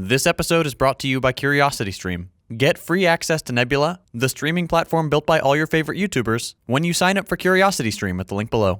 This episode is brought to you by CuriosityStream. Get free access to Nebula, the streaming platform built by all your favorite YouTubers, when you sign up for CuriosityStream at the link below.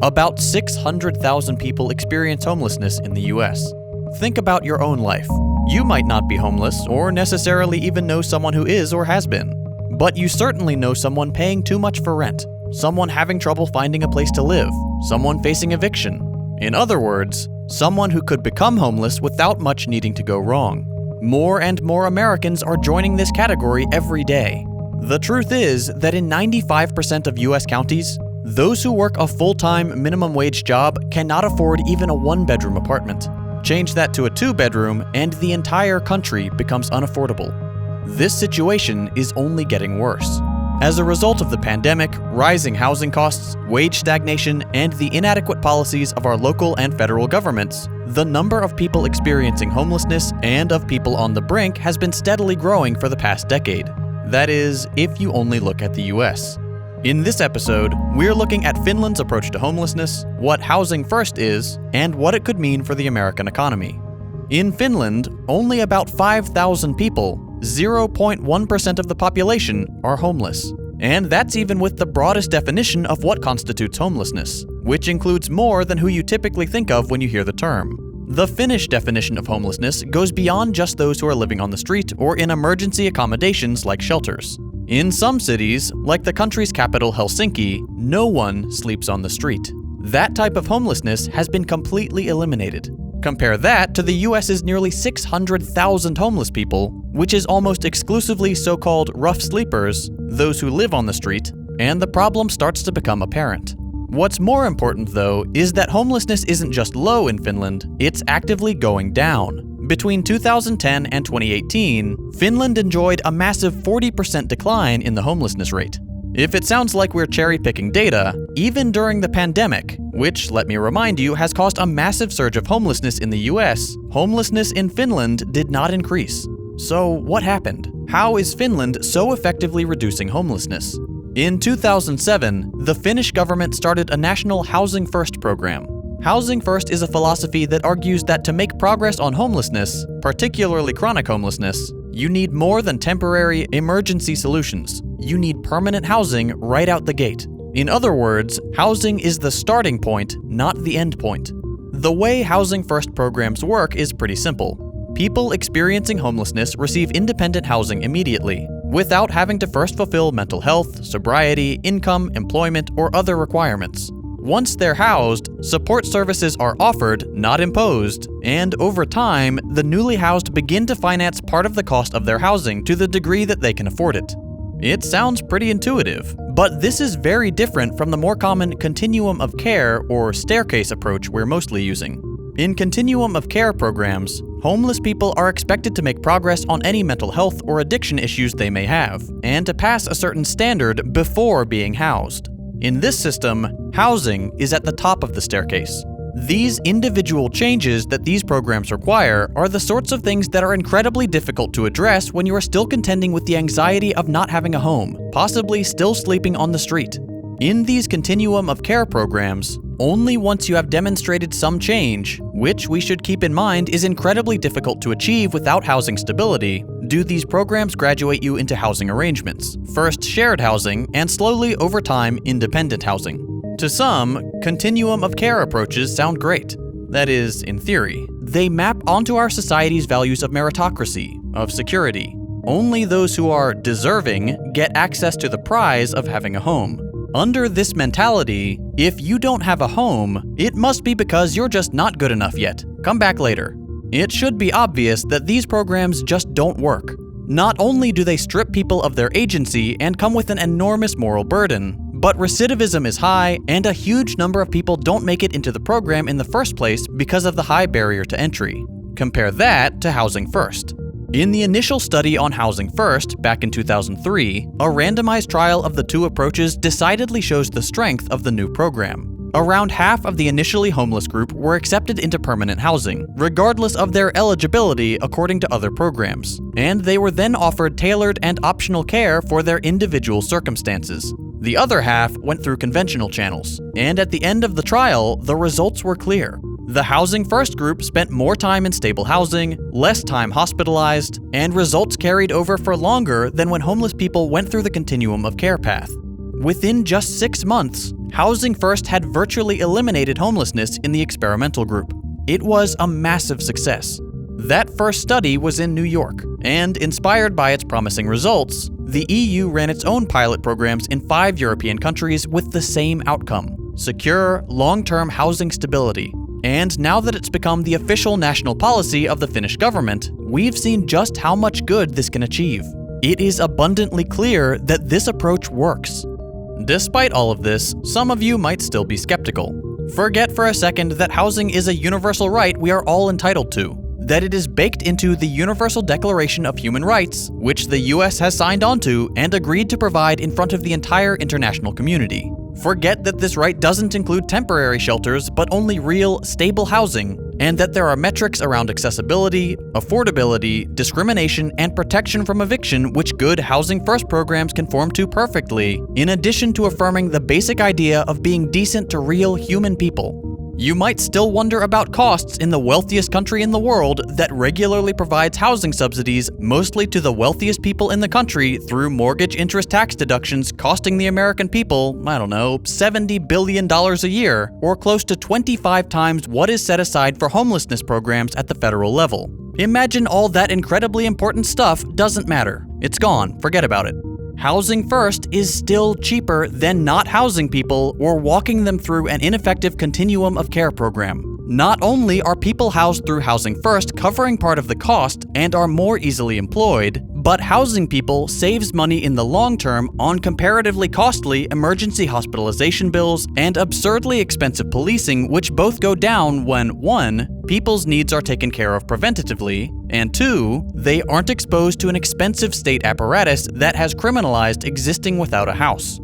About 600,000 people experience homelessness in the US. Think about your own life. You might not be homeless, or necessarily even know someone who is or has been. But you certainly know someone paying too much for rent, someone having trouble finding a place to live, someone facing eviction. In other words, someone who could become homeless without much needing to go wrong. More and more Americans are joining this category every day. The truth is that in 95% of US counties, those who work a full-time minimum wage job cannot afford even a one-bedroom apartment. Change that to a two-bedroom, and the entire country becomes unaffordable. This situation is only getting worse. As a result of the pandemic, rising housing costs, wage stagnation, and the inadequate policies of our local and federal governments, the number of people experiencing homelessness and of people on the brink has been steadily growing for the past decade. That is, if you only look at the US. In this episode, we're looking at Finland's approach to homelessness, what Housing First is, and what it could mean for the American economy. In Finland, only about 5,000 people, 0.1% of the population, are homeless. And that's even with the broadest definition of what constitutes homelessness, which includes more than who you typically think of when you hear the term. The Finnish definition of homelessness goes beyond just those who are living on the street or in emergency accommodations like shelters. In some cities, like the country's capital Helsinki, no one sleeps on the street. That type of homelessness has been completely eliminated. Compare that to the US's nearly 600,000 homeless people, which is almost exclusively so-called rough sleepers, those who live on the street, and the problem starts to become apparent. What's more important, though, is that homelessness isn't just low in Finland, it's actively going down. Between 2010 and 2018, Finland enjoyed a massive 40% decline in the homelessness rate. If it sounds like we're cherry-picking data, even during the pandemic, which, let me remind you, has caused a massive surge of homelessness in the US, homelessness in Finland did not increase. So what happened? How is Finland so effectively reducing homelessness? In 2007, the Finnish government started a national Housing First program. Housing First is a philosophy that argues that to make progress on homelessness, particularly chronic homelessness, you need more than temporary emergency solutions. You need permanent housing right out the gate. In other words, housing is the starting point, not the end point. The way Housing First programs work is pretty simple. People experiencing homelessness receive independent housing immediately, without having to first fulfill mental health, sobriety, income, employment, or other requirements. Once they're housed, support services are offered, not imposed, and over time, the newly housed begin to finance part of the cost of their housing to the degree that they can afford it. It sounds pretty intuitive, but this is very different from the more common continuum of care or staircase approach we're mostly using. In continuum of care programs, homeless people are expected to make progress on any mental health or addiction issues they may have, and to pass a certain standard before being housed. In this system, housing is at the top of the staircase. These individual changes that these programs require are the sorts of things that are incredibly difficult to address when you are still contending with the anxiety of not having a home, possibly still sleeping on the street. In these continuum of care programs, only once you have demonstrated some change, which we should keep in mind is incredibly difficult to achieve without housing stability, do these programs graduate you into housing arrangements, first shared housing, and slowly over time independent housing. To some, continuum of care approaches sound great. That is, in theory. They map onto our society's values of meritocracy, of security. Only those who are deserving get access to the prize of having a home. Under this mentality, if you don't have a home, it must be because you're just not good enough yet. Come back later. It should be obvious that these programs just don't work. Not only do they strip people of their agency and come with an enormous moral burden, but recidivism is high and a huge number of people don't make it into the program in the first place because of the high barrier to entry. Compare that to Housing First. In the initial study on Housing First, back in 2003, a randomized trial of the two approaches decidedly shows the strength of the new program. Around half of the initially homeless group were accepted into permanent housing, regardless of their eligibility according to other programs, and they were then offered tailored and optional care for their individual circumstances. The other half went through conventional channels, and at the end of the trial, the results were clear. The Housing First group spent more time in stable housing, less time hospitalized, and results carried over for longer than when homeless people went through the continuum of care path. Within just 6 months, Housing First had virtually eliminated homelessness in the experimental group. It was a massive success. That first study was in New York, and inspired by its promising results, the EU ran its own pilot programs in 5 European countries with the same outcome: secure, long-term housing stability. And now that it's become the official national policy of the Finnish government, we've seen just how much good this can achieve. It is abundantly clear that this approach works. Despite all of this, some of you might still be skeptical. Forget for a second that housing is a universal right we are all entitled to, that it is baked into the Universal Declaration of Human Rights, which the US has signed onto and agreed to provide in front of the entire international community. Forget that this right doesn't include temporary shelters, but only real, stable housing, and that there are metrics around accessibility, affordability, discrimination, and protection from eviction which good Housing First programs conform to perfectly, in addition to affirming the basic idea of being decent to real human people. You might still wonder about costs in the wealthiest country in the world that regularly provides housing subsidies mostly to the wealthiest people in the country through mortgage interest tax deductions costing the American people, $70 billion a year, or close to 25 times what is set aside for homelessness programs at the federal level. Imagine all that incredibly important stuff doesn't matter. It's gone, forget about it. Housing First is still cheaper than not housing people or walking them through an ineffective continuum of care program. Not only are people housed through Housing First covering part of the cost and are more easily employed, but housing people saves money in the long term on comparatively costly emergency hospitalization bills and absurdly expensive policing, which both go down when 1. People's needs are taken care of preventatively, and 2. They aren't exposed to an expensive state apparatus that has criminalized existing without a house.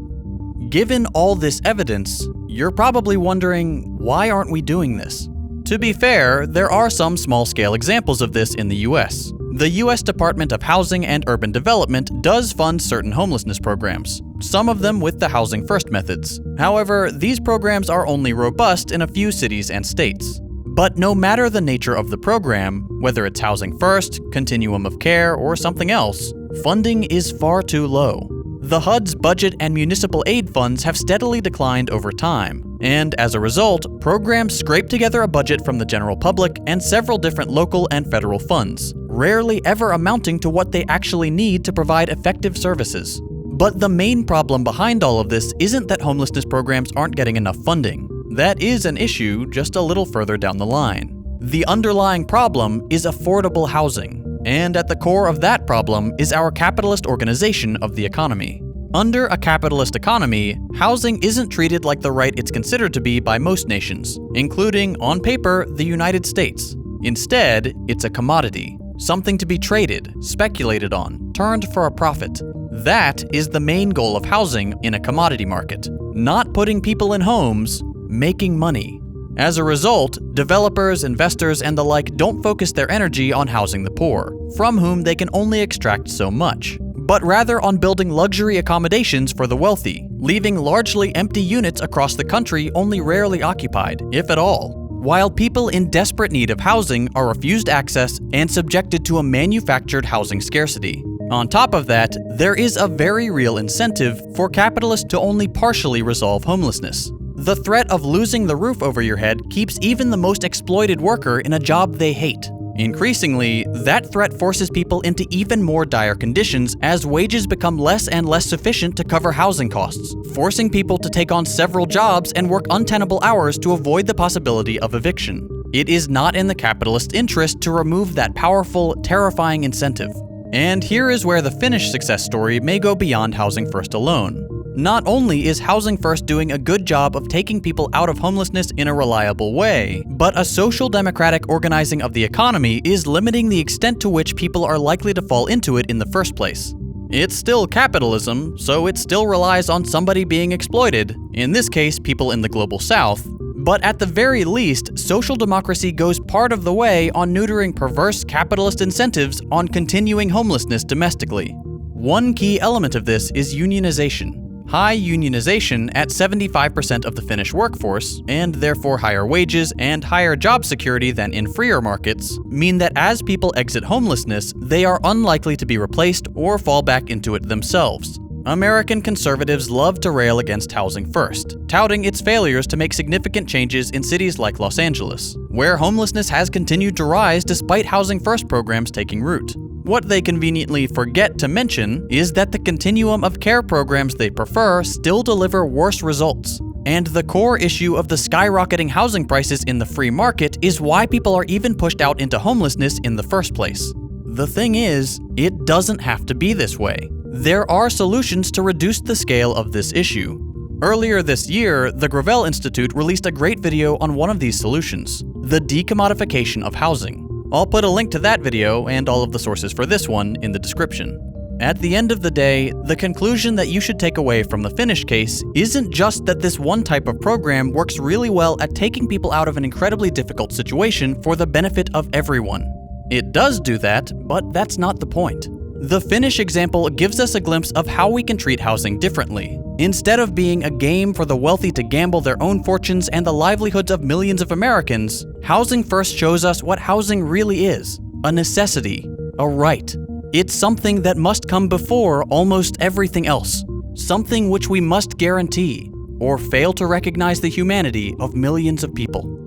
Given all this evidence, you're probably wondering, why aren't we doing this? To be fair, there are some small-scale examples of this in the US. The US Department of Housing and Urban Development does fund certain homelessness programs, some of them with the Housing First methods. However, these programs are only robust in a few cities and states. But no matter the nature of the program, whether it's Housing First, continuum of care, or something else, funding is far too low. The HUD's budget and municipal aid funds have steadily declined over time, and as a result, programs scrape together a budget from the general public and several different local and federal funds, rarely ever amounting to what they actually need to provide effective services. But the main problem behind all of this isn't that homelessness programs aren't getting enough funding. That is an issue just a little further down the line. The underlying problem is affordable housing. And at the core of that problem is our capitalist organization of the economy. Under a capitalist economy, housing isn't treated like the right it's considered to be by most nations, including, on paper, the United States. Instead, it's a commodity, something to be traded, speculated on, turned for a profit. That is the main goal of housing in a commodity market, not putting people in homes, making money. As a result, developers, investors, and the like don't focus their energy on housing the poor, from whom they can only extract so much, but rather on building luxury accommodations for the wealthy, leaving largely empty units across the country only rarely occupied, if at all, while people in desperate need of housing are refused access and subjected to a manufactured housing scarcity. On top of that, there is a very real incentive for capitalists to only partially resolve homelessness. The threat of losing the roof over your head keeps even the most exploited worker in a job they hate. Increasingly, that threat forces people into even more dire conditions as wages become less and less sufficient to cover housing costs, forcing people to take on several jobs and work untenable hours to avoid the possibility of eviction. It is not in the capitalist interest to remove that powerful, terrifying incentive. And here is where the Finnish success story may go beyond Housing First alone. Not only is Housing First doing a good job of taking people out of homelessness in a reliable way, but a social democratic organizing of the economy is limiting the extent to which people are likely to fall into it in the first place. It's still capitalism, so it still relies on somebody being exploited, in this case people in the global south, but at the very least, social democracy goes part of the way on neutering perverse capitalist incentives on continuing homelessness domestically. One key element of this is unionization. High unionization at 75% of the Finnish workforce, and therefore higher wages and higher job security than in freer markets, mean that as people exit homelessness, they are unlikely to be replaced or fall back into it themselves. American conservatives love to rail against Housing First, touting its failures to make significant changes in cities like Los Angeles, where homelessness has continued to rise despite Housing First programs taking root. What they conveniently forget to mention is that the continuum of care programs they prefer still deliver worse results. And the core issue of the skyrocketing housing prices in the free market is why people are even pushed out into homelessness in the first place. The thing is, it doesn't have to be this way. There are solutions to reduce the scale of this issue. Earlier this year, the Gravel Institute released a great video on one of these solutions, the decommodification of housing. I'll put a link to that video and all of the sources for this one in the description. At the end of the day, the conclusion that you should take away from the Finnish case isn't just that this one type of program works really well at taking people out of an incredibly difficult situation for the benefit of everyone. It does do that, but that's not the point. The Finnish example gives us a glimpse of how we can treat housing differently. Instead of being a game for the wealthy to gamble their own fortunes and the livelihoods of millions of Americans, Housing First shows us what housing really is: a necessity, a right. It's something that must come before almost everything else, something which we must guarantee, or fail to recognize the humanity of millions of people.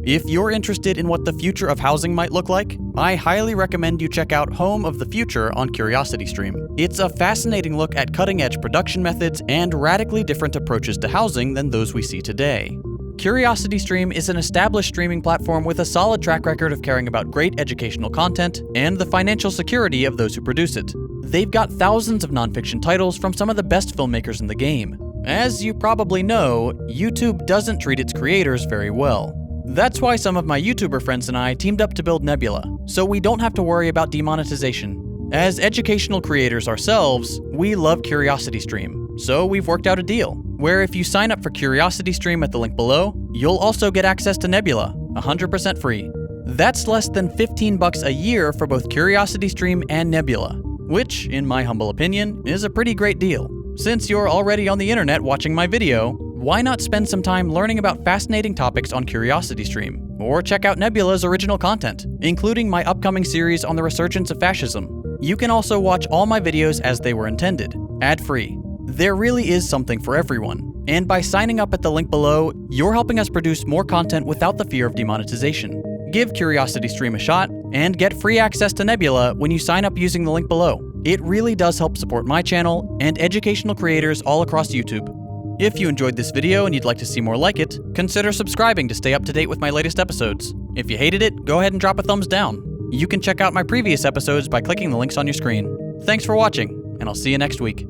If you're interested in what the future of housing might look like, I highly recommend you check out Home of the Future on CuriosityStream. It's a fascinating look at cutting-edge production methods and radically different approaches to housing than those we see today. CuriosityStream is an established streaming platform with a solid track record of caring about great educational content and the financial security of those who produce it. They've got thousands of nonfiction titles from some of the best filmmakers in the game. As you probably know, YouTube doesn't treat its creators very well. That's why some of my YouTuber friends and I teamed up to build Nebula, so we don't have to worry about demonetization. As educational creators ourselves, we love CuriosityStream, so we've worked out a deal, where if you sign up for CuriosityStream at the link below, you'll also get access to Nebula, 100% free. That's less than $15 a year for both CuriosityStream and Nebula, which, in my humble opinion, is a pretty great deal. Since you're already on the internet watching my video, why not spend some time learning about fascinating topics on CuriosityStream? Or check out Nebula's original content, including my upcoming series on the resurgence of fascism. You can also watch all my videos as they were intended, ad-free. There really is something for everyone. And by signing up at the link below, you're helping us produce more content without the fear of demonetization. Give CuriosityStream a shot, and get free access to Nebula when you sign up using the link below. It really does help support my channel and educational creators all across YouTube. If you enjoyed this video and you'd like to see more like it, consider subscribing to stay up to date with my latest episodes. If you hated it, go ahead and drop a thumbs down. You can check out my previous episodes by clicking the links on your screen. Thanks for watching, and I'll see you next week.